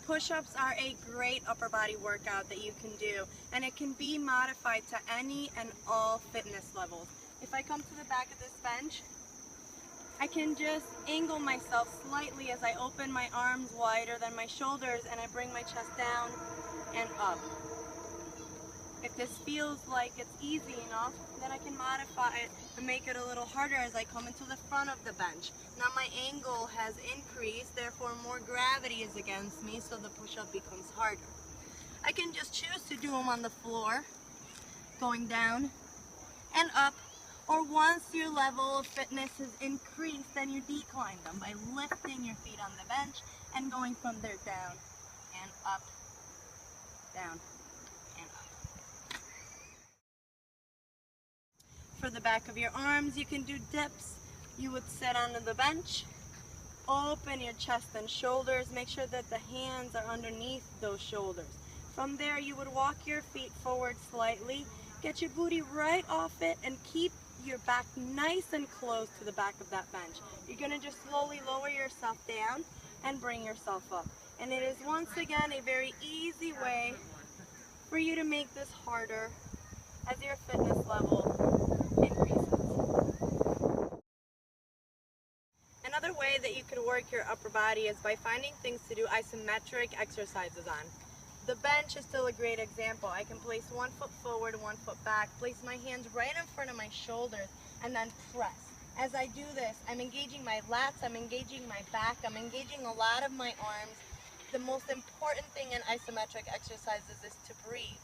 Push-ups are a great upper body workout that you can do, and it can be modified to any and all fitness levels. If I come to the back of this bench, I can just angle myself slightly as I open my arms wider than my shoulders and I bring my chest down and up. If this feels like it's easy enough, then I can modify it and make it a little harder as I come into the front of the bench. Now my angle has increased, therefore more gravity is against me, so the push-up becomes harder. I can just choose to do them on the floor, going down and up, or once your level of fitness has increased, then you decline them by lifting your feet on the bench and going from there down and up, down and up. For the back of your arms, you can do dips. You would sit onto the bench, open your chest and shoulders, make sure that the hands are underneath those shoulders. From there, you would walk your feet forward slightly, get your booty right off it, and keep your back nice and close to the back of that bench. You're going to just slowly lower yourself down and bring yourself up. And it is once again a very easy way for you to make this harder as your fitness level increases. Another way that you could work your upper body is by finding things to do isometric exercises on. The bench is still a great example. I can place one foot forward, one foot back, place my hands right in front of my shoulders, and then press. As I do this, I'm engaging my lats, I'm engaging my back, I'm engaging a lot of my arms. The most important thing in isometric exercises is to breathe.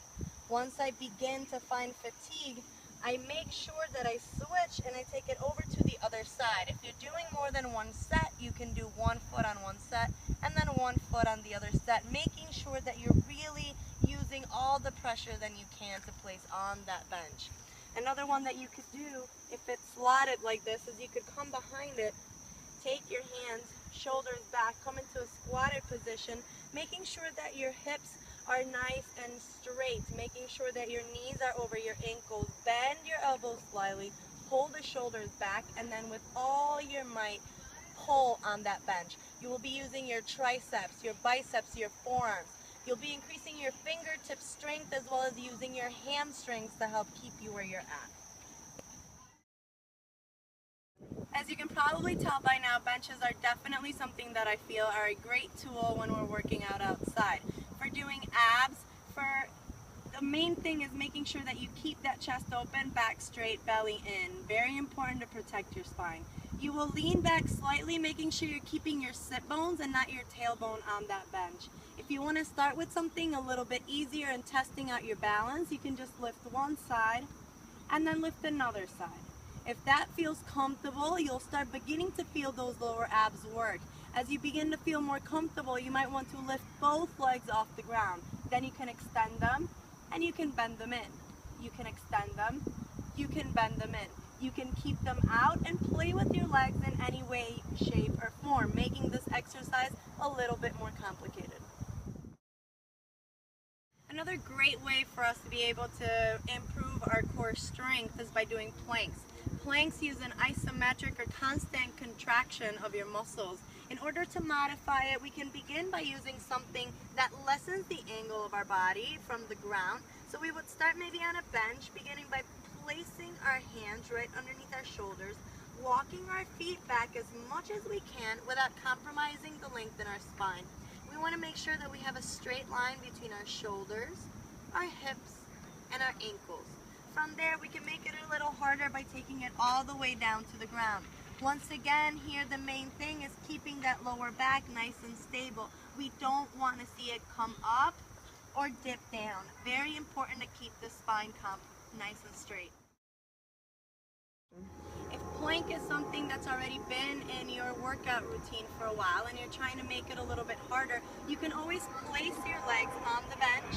Once I begin to find fatigue, I make sure that I switch and I take it over to the other side. If you're doing more than one set, you can do 1 foot on one set and then 1 foot on the other set, making sure that you're really using all the pressure that you can to place on that bench. Another one that you could do, if it's slotted like this, is you could come behind it, take your hands, shoulders back, come into a squatted position, making sure that your hips are nice and straight, making sure that your knees are over your ankles, bend your elbows slightly, pull the shoulders back, and then with all your might, pull on that bench. You will be using your triceps, your biceps, your forearms. You'll be increasing your fingertip strength as well as using your hamstrings to help keep you where you're at. As you can probably tell by now, benches are definitely something that I feel are a great tool when we're working out outside. For doing abs, the main thing is making sure that you keep that chest open, back straight, belly in. Very important to protect your spine. You will lean back slightly, making sure you're keeping your sit bones and not your tailbone on that bench. If you want to start with something a little bit easier and testing out your balance, you can just lift one side and then lift another side. If that feels comfortable, you'll start beginning to feel those lower abs work. As you begin to feel more comfortable, you might want to lift both legs off the ground. Then you can extend them and you can bend them in. You can extend them, you can bend them in. You can keep them out and play with your legs in any way, shape, or form, making this exercise a little bit more complicated. Another great way for us to be able to improve our core strength is by doing planks. Planks use an isometric or constant contraction of your muscles. In order to modify it, we can begin by using something that lessens the angle of our body from the ground. So we would start maybe on a bench, beginning by placing our hands right underneath our shoulders, walking our feet back as much as we can without compromising the length in our spine. We want to make sure that we have a straight line between our shoulders, our hips, and our ankles. From there, we can make it a little harder by taking it all the way down to the ground. Once again, here the main thing is keeping that lower back nice and stable. We don't want to see it come up or dip down. Very important to keep the spine nice and straight. If plank is something that's already been in your workout routine for a while and you're trying to make it a little bit harder, you can always place your legs on the bench,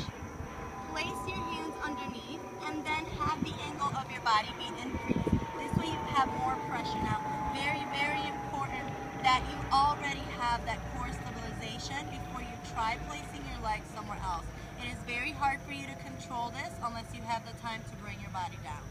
place your hands underneath, and then have the angle of your body be increased. This way you have more pressure. Now, very, very important that you already have that core stabilization before you try placing your legs somewhere else. It is very hard for you to control this unless you have the time to bring your body down.